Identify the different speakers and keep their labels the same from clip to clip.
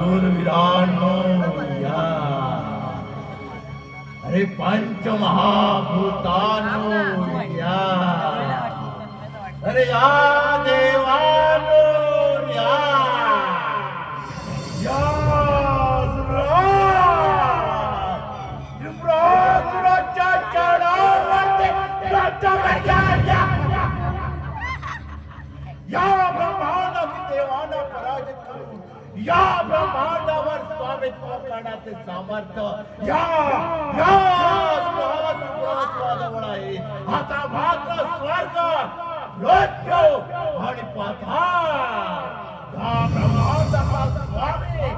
Speaker 1: शूरवीरांनो या, अरे पंचमहाभूतांनो या, अरे या देवांनो या, या सुराच्या चरणावरती या ब्रह्मांडाची देवांना पराजित करून या ब्रह्मांडावर स्वामित्व करण्याचे सामर्थ्य या जवळ आहे. आता मात्र स्वर्ग मृत्यू आणि पाताळ या ब्रह्मांडाचा स्वामी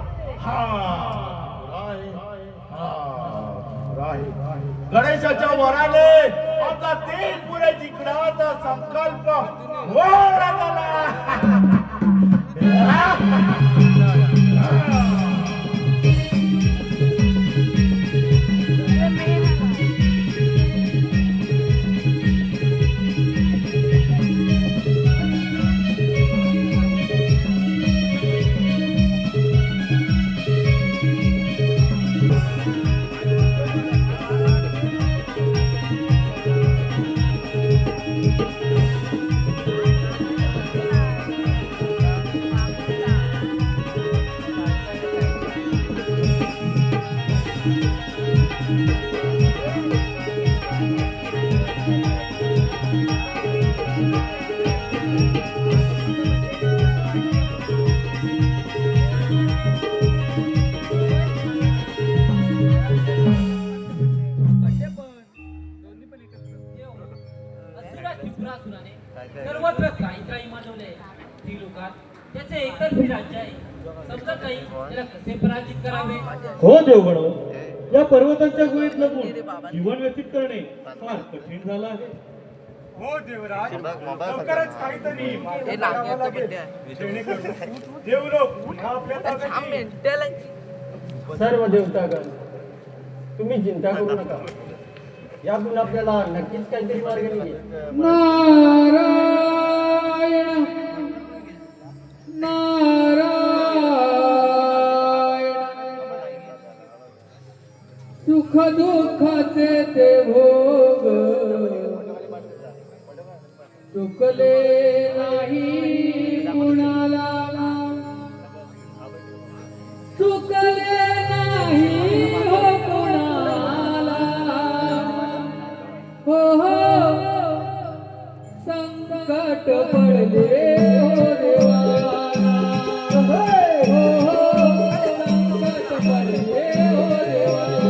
Speaker 1: हा गणेशाच्या वराने आता 3 पुढे जिंकण्याचा संकल्प होण्यात आला.
Speaker 2: सर्वत्र काही काही मानवले त्रिलोकात त्याचे एकतर्फी राज्य आहे. समजा काही त्याला कसे पराजित करावे.
Speaker 3: हो देवगण, या पर्वतांच्या गुहेत लपून जीवन व्यतीत करणे फार कठीण झालं आहे.
Speaker 4: हो देवराज, लवकरच काहीतरी देवलोक पुन्हा आपल्या ताब्यात येईल.
Speaker 3: सर्व देवतागण, तुम्ही चिंता करू नका. यातून आपल्याला नक्कीच काहीतरी मार्ग निघेल.
Speaker 5: नारायण नारायण, सुख दुःखाचे ते भोग चुकले नाही कुणाला, चुकले नाही हो कुणाला. हो हो संकट पडले हो देवाना, हो हो संकट पडले हो देवाना.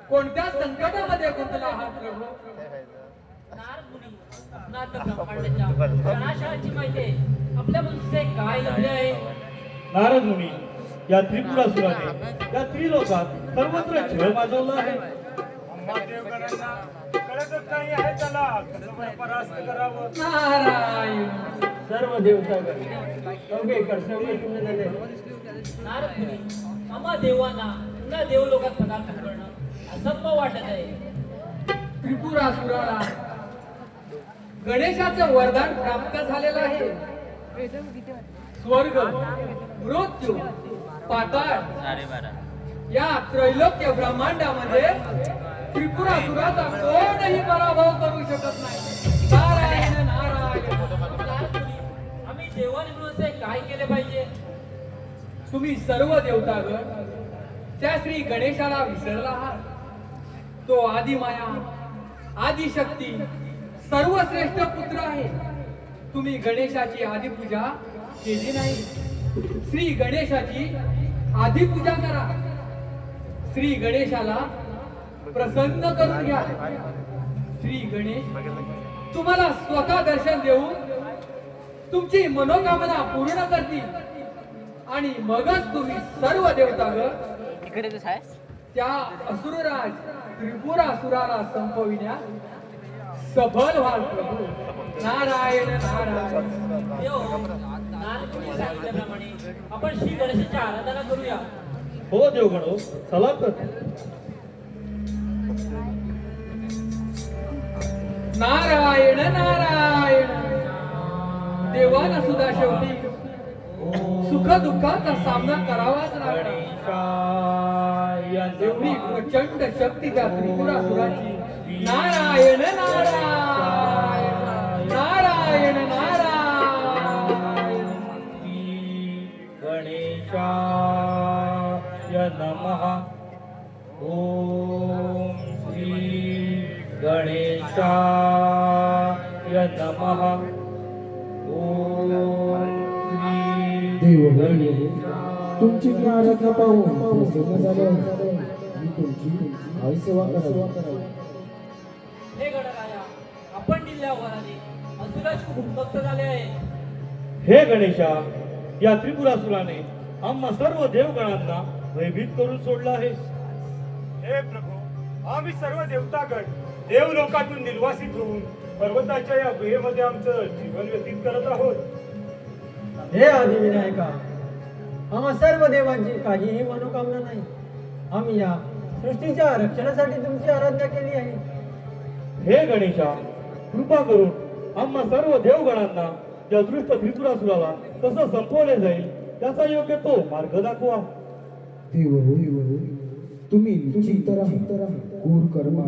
Speaker 5: कोणत्या संकटामध्ये गुंतला आहात प्रभू?
Speaker 2: नारद मुनी, नाथ ब्रह्मांडाच्या विनाशाची माहिती आपल्या मुलीचे काय लढले आहे.
Speaker 3: नारद मुनी, या त्रिपुरासुराने या त्रिलोकात सर्वत्र छळ माजवला आहे.
Speaker 4: देवगणांना कळतच नाही आहे त्याला कसं परास्त करावं.
Speaker 5: नारायण,
Speaker 3: सर्व देवतागण अवघे कर्तव्य पूर्ण झाले.
Speaker 2: नारद मुनी, आम्हा देवांना पुन्हा देवलोकात पदार्पण करणं असंभव वाटत आहे.
Speaker 5: त्रिपुरासुराला गणेशाचं वरदान प्राप्त झालेलं आहे. स्वर्ग, मृत्यू, पाताळ या त्रैलोक्य ब्रह्मांडामध्ये त्रिपुरासुराचा कोणही पराभव करू शकत नाही. नारायण नारायण.
Speaker 2: आम्ही देवाने मिळून असे काय केले पाहिजे?
Speaker 5: तुम्ही सर्व देवतागण त्या श्री गणेशाला विसरला आहात. तो आदिमाया, आदिशक्ती, सर्वश्रेष्ठ पुत्र आहे. तुम्ही गणेशाची आदिपूजा केली नाही. श्री गणेशाची आदिपूजा करा. श्री गणेशाला प्रसन्न करून घ्या. श्री गणेश तुम्हाला स्वतः दर्शन देऊन तुमची मनोकामना पूर्ण करतील आणि मगच तुम्ही सर्व देवतागण त्या असुरराज त्रिपुरासुराला संपविण्यास सफल व्हाल. प्रभू नारायण नारायण.
Speaker 2: देव नारदमुनी सांगितल्याप्रमाणे आपण श्री गणेशाची आराधना करूया.
Speaker 3: हो देवगणो, चला तर.
Speaker 5: नारायण नारायण. देवाला सुद्धा शेवटी सुख दुःखाचा सामना करावाच लागणार. एवढी प्रचंड शक्ती त्या त्रिपुरासुराची. नारायण नारायण नारायण नारायण.
Speaker 3: गणेशाय नमः. ओम श्री गणेशाय नमः. ओम श्री
Speaker 6: देवगणे तुमची मी आराधना पाहून प्रसन्न झालो. मी तुमची काय सेवा करावी?
Speaker 2: हे गणराया, आपण दिलेल्या वराने असुराज खूप भक्त झाले आहे.
Speaker 3: हे गणेशा, या त्रिपुरासुराने आम्हा सर्व देवगणांना भयभीत करून सोडला आहे.
Speaker 4: हे प्रभू, आम्ही सर्व देवतागण देवलोकातून निर्वासित होऊन पर्वताच्या या गुहेमध्ये आमचं जीवन व्यतीत करत आहोत.
Speaker 3: हे आदिविनायका, आम्हा सर्व देवांची काहीही मनोकामना नाही. आम्ही या सृष्टीच्या रक्षणासाठी तुमची आराधना केली आहे. हे गणेशा, कृपा करून आम्हा सर्व देवगणांना या दृष्ट त्रिपुरासुराला कसं संपवले जाईल त्याचा योग्य तो मार्ग दाखवा.
Speaker 6: देव तुम्ही निश्चिंत राहा. क्रूर कर्मा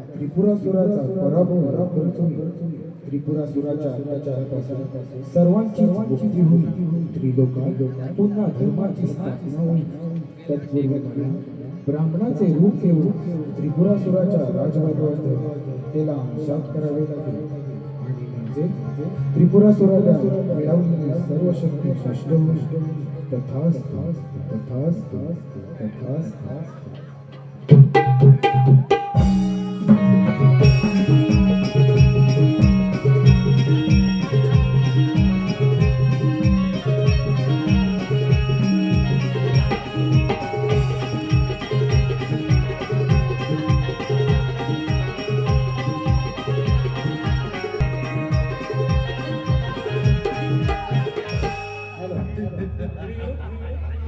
Speaker 6: त्रिपुरासुराचा पराभव करून त्रिपुरासुराच्या अत्याचारापासून सर्वांची मुक्ती होईल. त्रिलोकात पुन्हा धर्माची स्थापना होईल. तत्पूर्वी ब्राह्मणाचे रूप घेऊन त्रिपुरासुराच्या राजवटीवर त्याला शांत करावे लागेल आणि म्हणजे त्रिपुरासुराला मिळवलेली सर्व शक्ती नष्ट होईल. तथास्तु तथास्तु तथास्तु.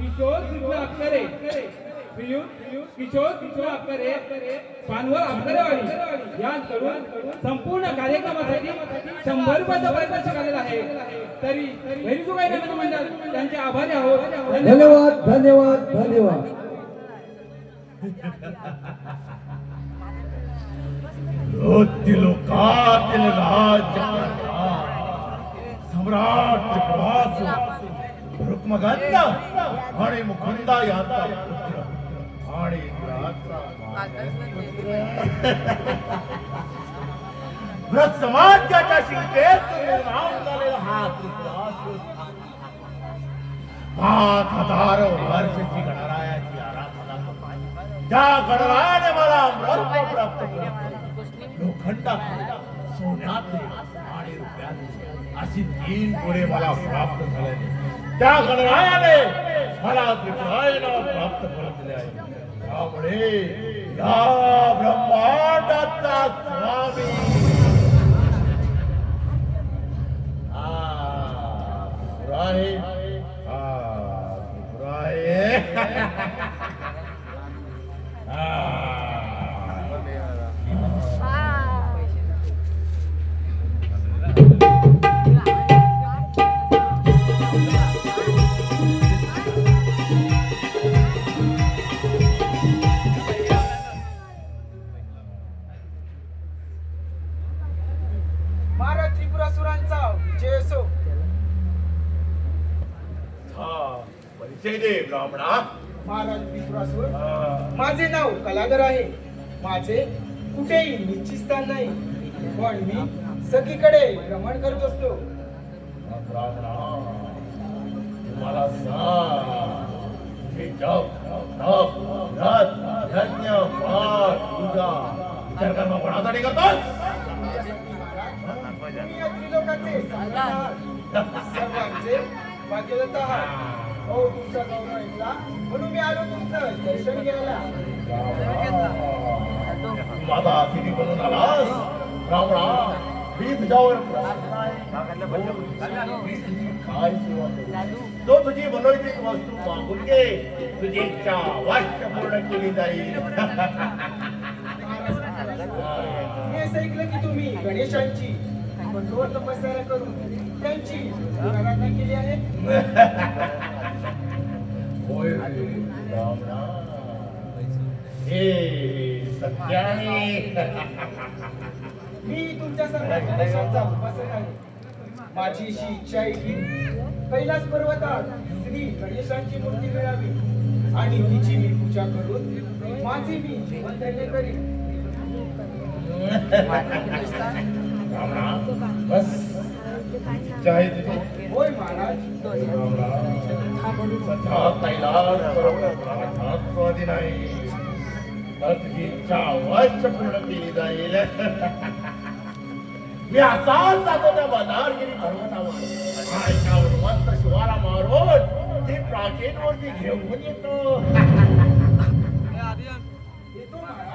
Speaker 7: किशोर कृष्ण अप्सरे किशोर कृष्ण अप्सरे पानवर अप्सरेवाडी यांकडून संपूर्ण कार्यक्रमासाठी 100 रुपयाचा पारितोषिक आलेला आहे. तरी भैरीसुगाई नगर मंडळ त्यांचे आभारी आहोत.
Speaker 6: धन्यवाद धन्यवाद धन्यवाद.
Speaker 1: लोकातील राज्य सम्राट त्रिपुरासुर रुक्मगंध आणि मुकुंदा यांचा पुत्र आणि इंद्राचा व्रत समाजाच्या शिंकेत नाव झालेला हा त्रिपुरासुर 5000 वर्षाची गणरायाची आराधना करतो. त्या गणरायाने मला अमृत प्राप्त केले. लोखंडात, सोन्यात आणि रुपयात अशी 3 गुणे मला प्राप्त झाले. त्या गणरायाने मला त्रिपुरायला प्राप्त करून दिले आहे. त्यामुळे या ब्रह्मांडाचा स्वामी त्रिपुरा आहे.
Speaker 5: महाराज त्रिपुरासुरांचा विजय असो.
Speaker 1: हा परिचय दे ब्राह्मणा.
Speaker 5: महाराज त्रिपुरासुर, माझे नाव कलाधर आहे. माझे कुठेही निश्चित स्थान नाही, पण मी सगळीकडे भ्रमण करत असतो.
Speaker 1: ब्राह्मणा तुम्हाला सांग हे जप तप व्रत यज्ञ पाठ पूजा इतर कर्म कोणासाठी करतोस?
Speaker 5: तुम्ही या त्रिलोकाचे सम्राट आहात. सर्वांचे भाग्यवंत आहात. हो, तुमचा गौरव ऐकला म्हणून मी आलो तुमचं दर्शन घ्यायला.
Speaker 1: तू माझा अतिथी बनून आलास ब्राह्मणा. मी तुझ्यावर प्रसन्न आहे. मी तुझी काय सेवा करू? तो तुझी मनोइच्छित वस्तू मागून घे. तुझी इच्छा अवश्य पूर्ण केली जाईल.
Speaker 5: मी असं ऐकलं की तुम्ही गणेशांची कठोर तपस्या करून त्यांची आराधना केली आहे.
Speaker 1: होय ब्राह्मणा, हे सत्य आहे.
Speaker 5: मी तुमच्यासारखा गणेशांचा उपासक आहे. माझी अशी इच्छा आहे की कैलास पर्वतात श्री गणेशांची मूर्ती मिळावी आणि तिची मी पूजा करून माझी मी जीवनधन्य करीन.
Speaker 1: ब्राह्मणा, बस इच्छा आहे तुझी.
Speaker 5: होय महाराज.
Speaker 1: सध्या कैलास पर्वताला स्वाधीन आहे. तर तुझी इच्छा अवश्य पूर्ण केली जाईल. मी असाच जातो त्या बदारगिरी पर्वतावर. त्यावर मस्त शिवाला मारून ती प्राचीन मूर्ती घेऊन येतो.
Speaker 5: येतो महाराज.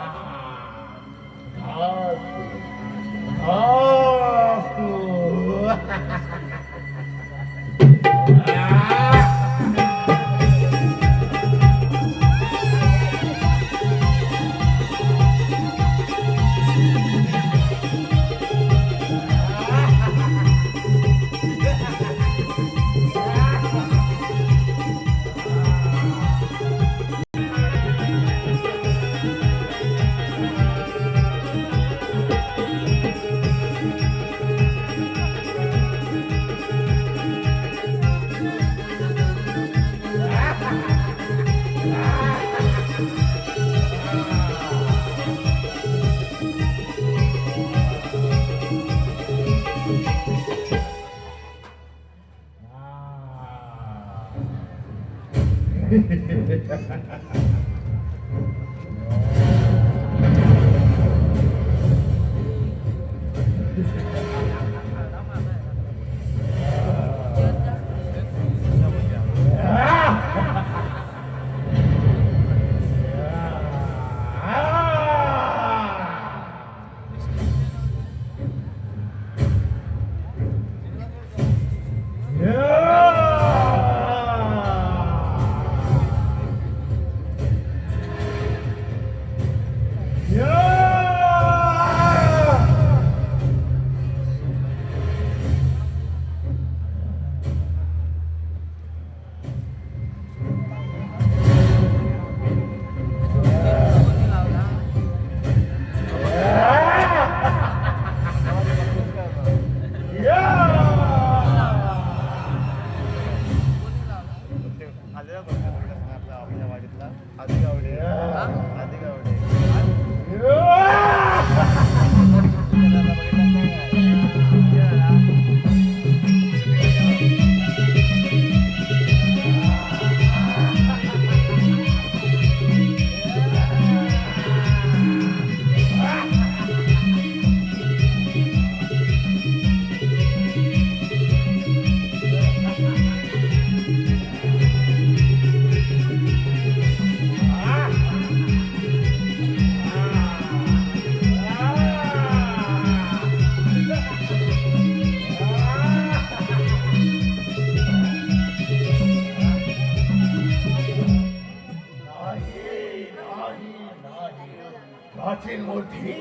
Speaker 1: प्राचीन मूर्ती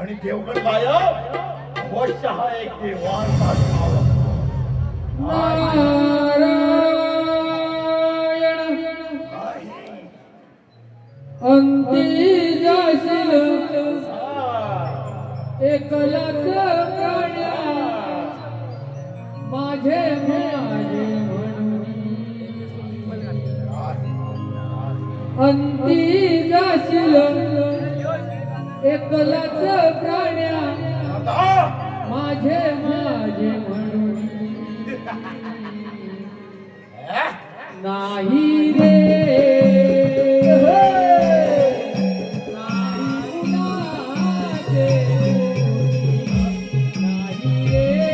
Speaker 1: आणि देवगण गायब. वशः एक देवांचा ठाव.
Speaker 7: अंती जाशील
Speaker 1: हा.
Speaker 7: एकलाच प्राण्या माझे माझे म्हणून अंती जाशील एकलाच प्राण्या
Speaker 1: आता
Speaker 7: माझे माझे म्हणून नाही रे नाही कुणाचे नाही रे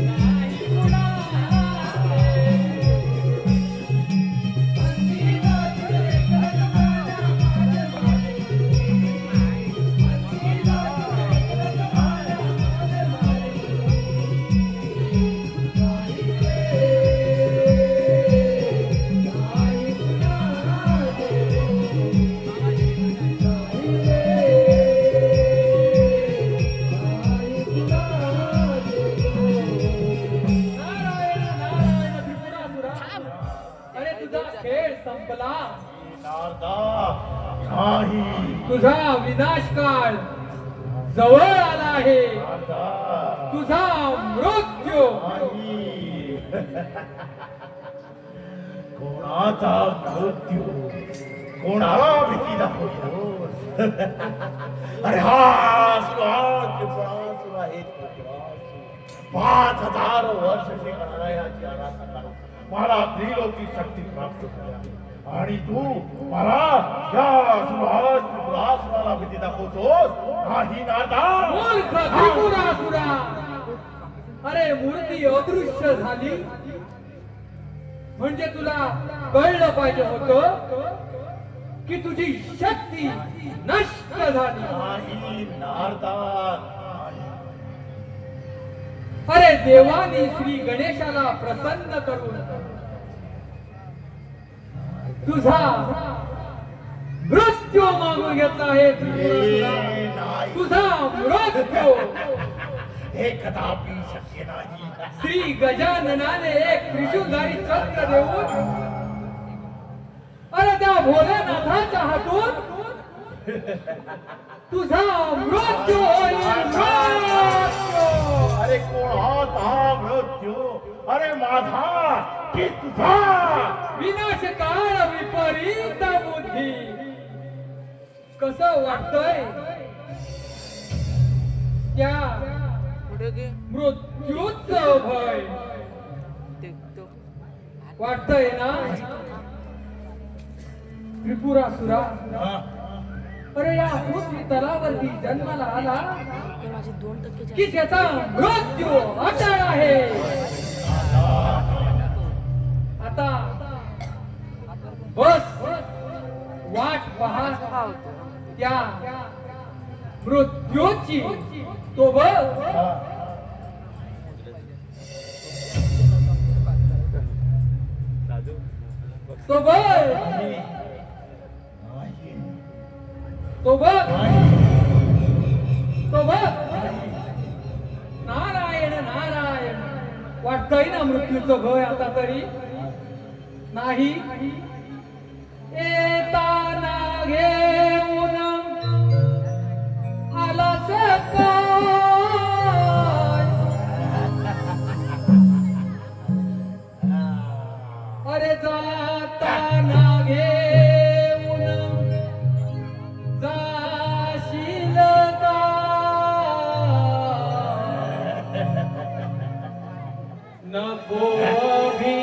Speaker 7: नाही कुणाचे अरे तुझा खेळ संपला
Speaker 1: नारदा नाही
Speaker 7: तुझा विनाश काळ जवळ आला आहे
Speaker 1: नारदा
Speaker 7: तुझा मृत्यू
Speaker 1: नाही. कोणाचा मृत्यू कोणाला भीती दाखवतो. अरे हा सुहास आहे 5,000 वर्ष नारायणाची आराधना करून मला त्रिलोकी शक्ती प्राप्त झाल्या आणि तू मला या सुहासुराला भीती दाखवतोस. नाही नाता
Speaker 7: मूर्ख त्रिपुरासुरा अरे मूर्ती अदृश्य झाली म्हणजे तुला कळलं पाहिजे होतं की तुझी शक्ती नष्ट झाली.
Speaker 1: नाही नारदा
Speaker 7: अरे देवाने श्री गणेशाला प्रसन्न करून तुझा मृत्यू मागून घेतला आहे त्रिपुरासुरा.
Speaker 1: नाही.
Speaker 7: तुझा मृत्यू
Speaker 1: हे कदापि शक्य नाही.
Speaker 7: श्री गजाननाने एक त्रिशूलधारी चक्र देऊन अरे त्या भोलेनाथाच्या हातून तुझा मृत्यू होईल. मृत्यू
Speaker 1: अरे कोणाचा मृत्यू. अरे माझा की तुझा.
Speaker 7: विनाश काळ विपरीत बुद्धी कसं वाटतंय त्या मृत्यूच भय वाटतंय ना त्रिपुरासुरा. अरे या पृथ्वी तलावरती जन्माला आला की त्याचा मृत्यू अटळ आहे. आता बस वाट पहा त्या मृत्यूची. तो बस तो बस तो बघ तो बघ नारायण नारायण ना मृत्यूचं भय आता तरी नाही येताना घेऊन आला सकाळ अरे जाताना घेऊन जाशील का नको भी